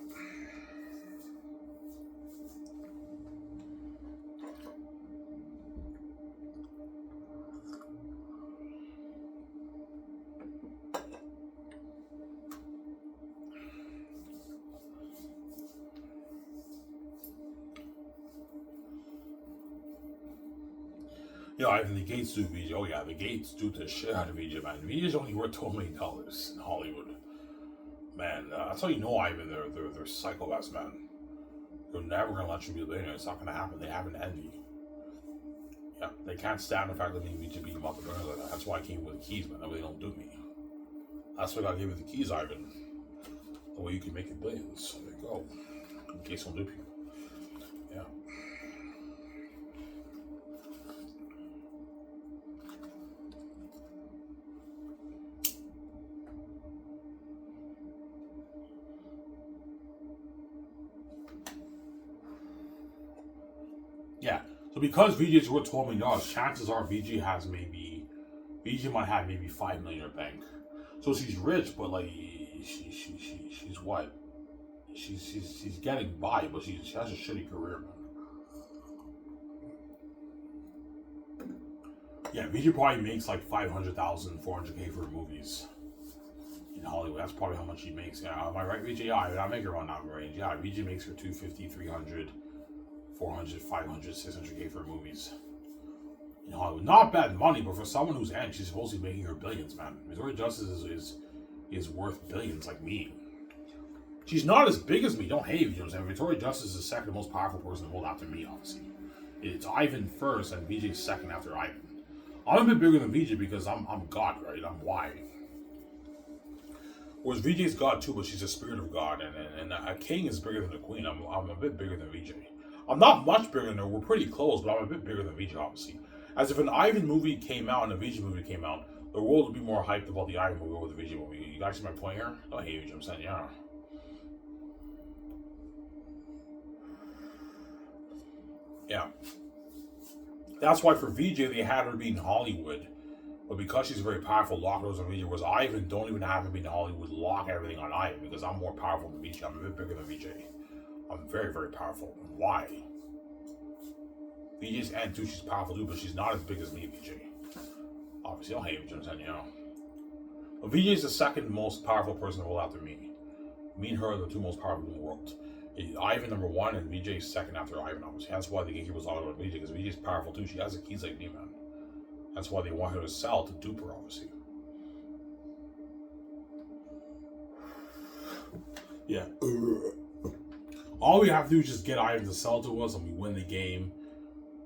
You know, Ivan, the Gates do VJ. Oh yeah, the Gates do the shit out of VJ, man. VJ's only worth $12 million in Hollywood. Man, that's how you know, Ivan. They're psychopaths, man. They're never gonna let you be a billionaire. It's not gonna happen. They have an envy. Yeah, they can't stand the fact that VJ beat them up. That's why I came with the keys, man. That way they don't do me. That's why I gave you the keys, Ivan. The way you can make your billions. So there you go. In case they don't do people. Yeah. Yeah. So because VJ is worth $12 million, chances are VJ might have maybe $5 million in her bank. So she's rich, but like she's what? She's getting by, but she has a shitty career, man. Yeah, VJ probably makes like 500,000, 400K for her movies in Hollywood. That's probably how much she makes. Yeah, am I right, VJ? Yeah, I make her around that range. Yeah, VJ makes her 250, 300, 400, 500, 600K for her movies in Hollywood. Not bad money, but for someone who's end, she's supposed to be making her billions, man. Victoria Justice is worth billions, like me. She's not as big as me. Don't hate me, you know what I'm saying? Victoria Justice is the second most powerful person in the world after me, obviously. It's Ivan first, and VJ's second after Ivan. I'm a bit bigger than VJ because I'm God, right? I'm Y. Whereas VJ's God too, but she's a spirit of God, and a king is bigger than a queen. I'm a bit bigger than VJ. I'm not much bigger than her. We're pretty close, but I'm a bit bigger than VJ, obviously. As if an Ivan movie came out and a VJ movie came out, the world would be more hyped about the Ivan movie over the VJ movie. You guys see my point here? I hate VJ, I'm saying, yeah. Yeah. That's why for VJ, they had her be in Hollywood. But because she's very powerful, lock those on VJ. Whereas Ivan, don't even have her be in Hollywood, lock everything on Ivan. Because I'm more powerful than VJ. I'm a bit bigger than VJ. I'm very, very powerful. Why? VJ's and too, she's powerful too, but she's not as big as me, VJ. Obviously, I'll hate VJ, I'm saying, you know. But VJ's the second most powerful person in the world after me. Me and her are the two most powerful in the world. Ivan number one and VJ's second after Ivan, obviously. That's why the gatekeeper was all about VJ, because VJ's powerful too. She has the keys like me, man. That's why they want her to sell to dupe her, obviously. Yeah. All we have to do is just get Ivan to sell to us and we win the game.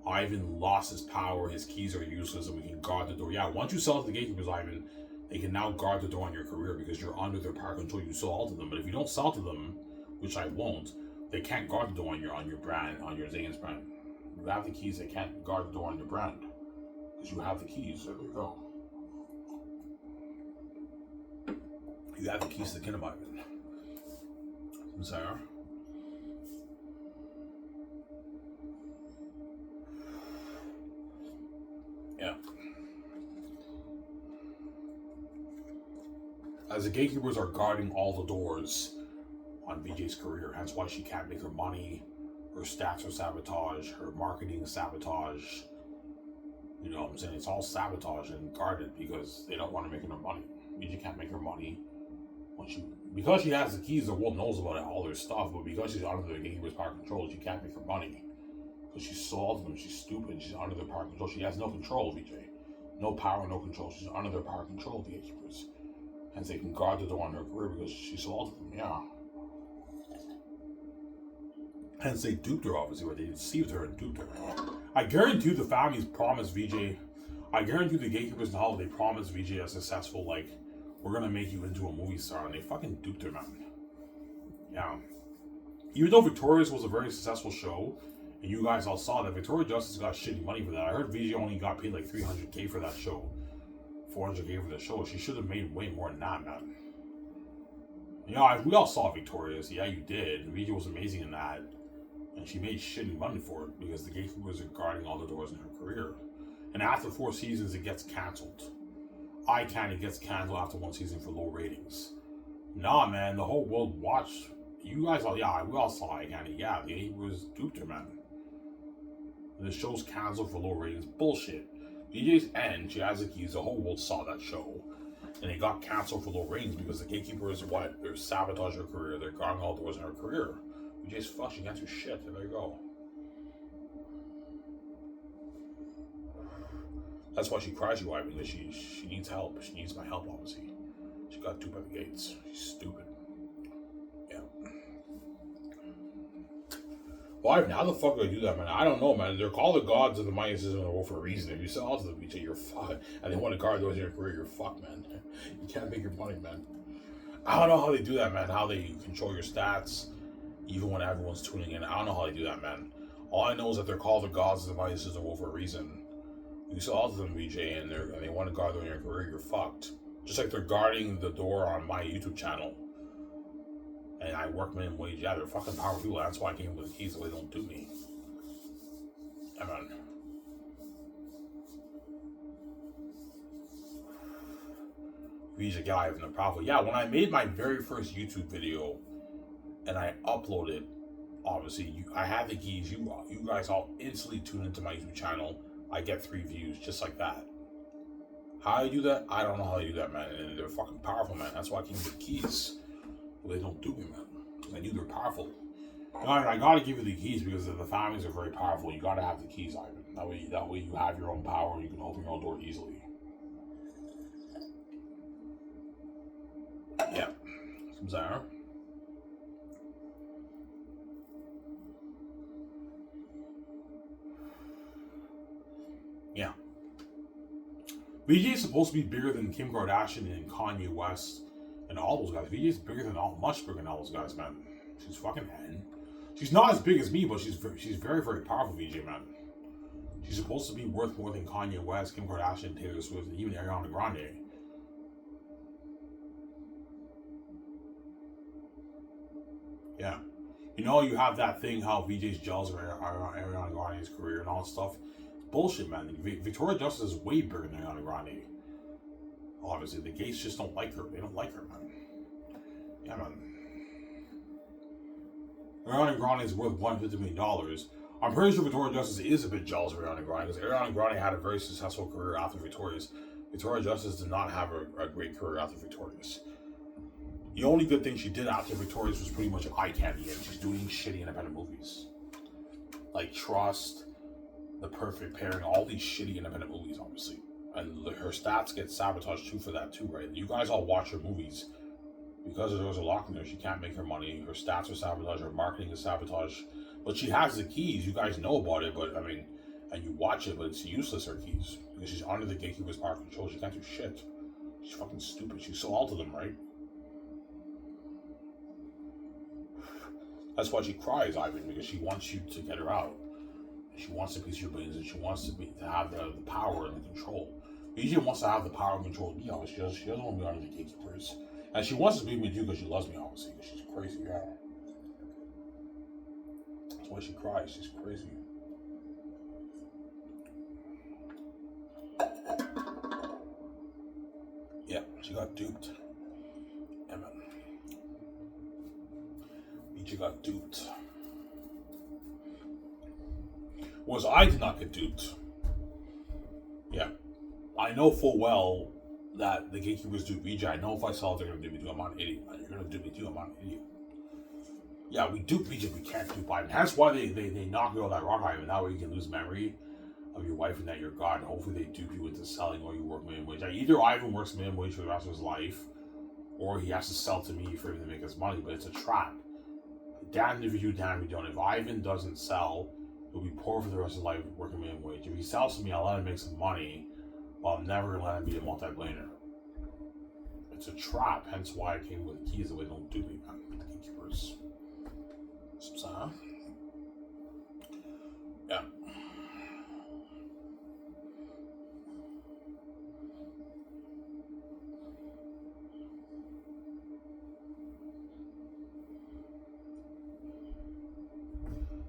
Ivan lost his power, his keys are useless, and we can guard the door. Yeah, once you sell to the gatekeepers, Ivan, they can now guard the door on your career because you're under their power control. You sell to them. But if you don't sell to them, which I won't, they can't guard the door on your brand, on your Xanus brand. You have the keys, they can't guard the door on your brand. Because you have the keys. There you go. You have the keys to the kingdom, Ivan. Sorry. Yeah. As the gatekeepers are guarding all the doors on VJ's career, hence why she can't make her money, her stats are sabotage, her marketing is sabotage. You know what I'm saying? It's all sabotage and guarded because they don't want to make her money. VJ can't make her money because she has the keys. The world knows about it, all their stuff, but because she's under the gatekeeper's power control, she can't make her money. Because she's sold them, she's stupid, she's under their power control. She has no control, VJ. No power, no control. She's under their power control, the gatekeepers. Hence they can guard the door on her career because she sold them, yeah. Hence they duped her, obviously, where they deceived her and duped her. I guarantee the families promised VJ, I guarantee the gatekeepers in Hollywood, they promised VJ a successful, like, we're gonna make you into a movie star, and they fucking duped her, man. Yeah. Even though Victorious was a very successful show, and you guys all saw that Victoria Justice got shitty money for that. I heard VJ only got paid like $300K for that show. $400K for the show. She should have made way more than that, man. Yeah, we all saw Victorious. Yeah, you did. VJ was amazing in that. And she made shitty money for it because the gatekeepers are guarding all the doors in her career. And after 4 seasons, it gets canceled. Eye Candy gets canceled after 1 season for low ratings. Nah, man, the whole world watched. You guys all, yeah, we all saw Eye Candy. Yeah, the gatekeepers duped her, man. The show's canceled for low ratings. Bullshit. VJ's end, she has the keys. The whole world saw that show. And it got canceled for low ratings because the gatekeepers, what? They're sabotaging her career. They're guarding all doors in her career. VJ's fuck, she can't do shit. There you go. That's why she cries you out, because she needs help. She needs my help, obviously. She got duped by the gates. She's stupid. Yeah. Why? How the fuck do I do that, man? I don't know, man. They're called the gods of the Mayan system in the world for a reason. If you sell out to them, you're fucked. And they want to guard those in your career, you're fucked, man. You can't make your money, man. I don't know how they do that, man. How they control your stats, even when everyone's tuning in. I don't know how they do that, man. All I know is that they're called the gods of the Mayan system in the world for a reason. You sell out to them, VJ, and they want to guard them in your career, you're fucked. Just like they're guarding the door on my YouTube channel. And I work minimum wage. Yeah, they're fucking powerful people. That's why I came with the keys so they don't do me. Yeah, man. He's a guy having a problem. Yeah, when I made my very first YouTube video and I uploaded, obviously, I had the keys. You guys all instantly tune into my YouTube channel. I get 3 views just like that. How I do that? I don't know how I do that, man. And they're fucking powerful, man. That's why I came with the keys. Well, they don't do me, man. I knew they're powerful. I gotta give you the keys because the families are very powerful. You gotta have the keys, Ivan. That way you have your own power. You can open your own door easily. Yeah. Zara. Yeah. VJ is supposed to be bigger than Kim Kardashian and Kanye West and all those guys. VJ is bigger than much bigger than all those guys, man. She's fucking hen. She's not as big as me, but she's very, very powerful, VJ, man. She's supposed to be worth more than Kanye West, Kim Kardashian, Taylor Swift, and even Ariana Grande. Yeah. You know, you have that thing how VJ's jealous of Ariana Grande's career and all that stuff. Bullshit, man. Victoria Justice is way bigger than Ariana Grande. Obviously, the gays just don't like her. They don't like her, man. Yeah, man. Ariana Grande is worth $150 million. I'm pretty sure Victoria Justice is a bit jealous of Ariana Grande because Ariana Grande had a very successful career after Victorious. Victoria Justice did not have a great career after Victorious. The only good thing she did after Victorious was pretty much eye candy, and she's doing shitty independent movies. Like Trust, The Perfect Pairing, all these shitty independent movies, obviously. And her stats get sabotaged too for that too, right? You guys all watch her movies Because there was a lock in there, she can't make her money. Her stats are sabotaged. Her marketing is sabotaged. But she has the keys. You guys know about it, but I mean, and you watch it, but it's useless, her keys. Because she's under the gatekeeper's power control. She can't do shit. She's fucking stupid. She sold out to them, right? That's why she cries, Ivan, because she wants you to get her out. She wants a piece of your brains, and she wants to have the power and the control. Vijay wants to have the power and control of me, obviously. She doesn't want to be under the gatekeepers. And she wants to be with you because she loves me, obviously, because she's crazy, yeah. That's why she cries. She's crazy. Yeah, she got duped. Emma. Vijay got duped. Was I did not get duped. Yeah. I know full well that the gatekeepers dupe Vijay. I know if I sell it, they're going to dupe me too. I'm not an idiot. You're going to dupe me too. I'm not an idiot. Yeah, we dupe Vijay. We can't dupe Ivan. That's why they knock you on that rock, Ivan. That way you can lose memory of your wife and that you're God. And hopefully they dupe you into selling or you work minimum wage. Like, either Ivan works minimum wage for the rest of his life or he has to sell to me for him to make his money. But it's a trap. Damn if you do, damn if you don't. If Ivan doesn't sell, he'll be poor for the rest of his life working minimum wage. If he sells to me, I'll let him make some money, but I'm never going to let him be a multi-billionaire. It's a trap, hence why I came with the keys, the way they don't do me, man. The gatekeepers. Huh? Yeah.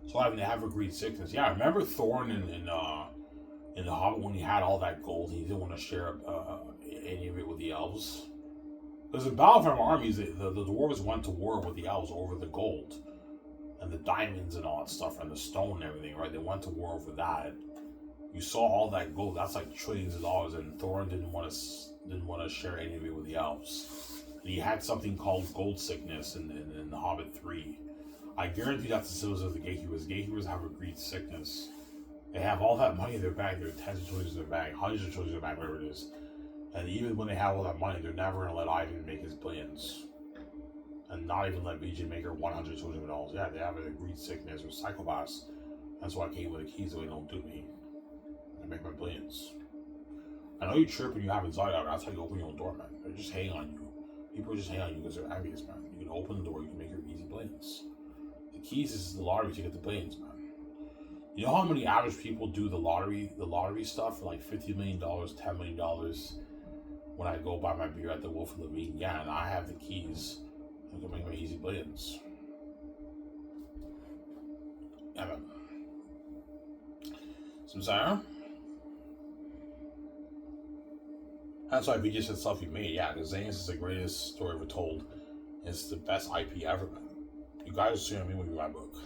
So I have a greed sickness. Yeah, remember Thorn in the Hobbit when he had all that gold, he didn't want to share any of it with the elves. Because in Battle for Armies, the dwarves went to war with the elves over the gold and the diamonds and all that stuff and the stone and everything, right? They went to war over that. You saw all that gold. That's like trillions of dollars, and Thorin didn't want to share any of it with the elves. And he had something called gold sickness in The Hobbit 3. I guarantee that's the symbols of the gatekeepers. Gatekeepers have a greed sickness. They have all that money in their bank. They're tens of trillions in their bank, hundreds of trillions in their bank, whatever it is. And even when they have all that money, they're never going to let Ivan make his billions. And not even let Vijay make her $100 trillion. Yeah, they have a greed sickness or psychopaths. That's why I came with the keys so they don't do me. I make my billions. I know you trip when you have anxiety. That's how you open your own door, man. They're just hating on you. People are just hating on you because they're envious, man. You can open the door, you can make your easy billions. The keys is the lottery to get the billions, man. You know how many average people do the lottery stuff for like $50 million, $10 million when I go buy my beer at the Wolf of Levine? Yeah, and I have the keys. I can make my easy billions. Yeah, man. Samsara? That's why Vijay said stuff he made. Yeah, because Xanus is the greatest story ever told. It's the best IP ever, man. You guys will see what I mean when you read my book.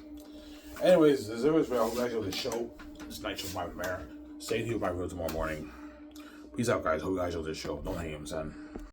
Anyways, as always, I hope you guys enjoyed the show. This night show with my mayor. Stay here with my video tomorrow morning. Peace out, guys. Hope you guys enjoyed this show. Don't hate him, son.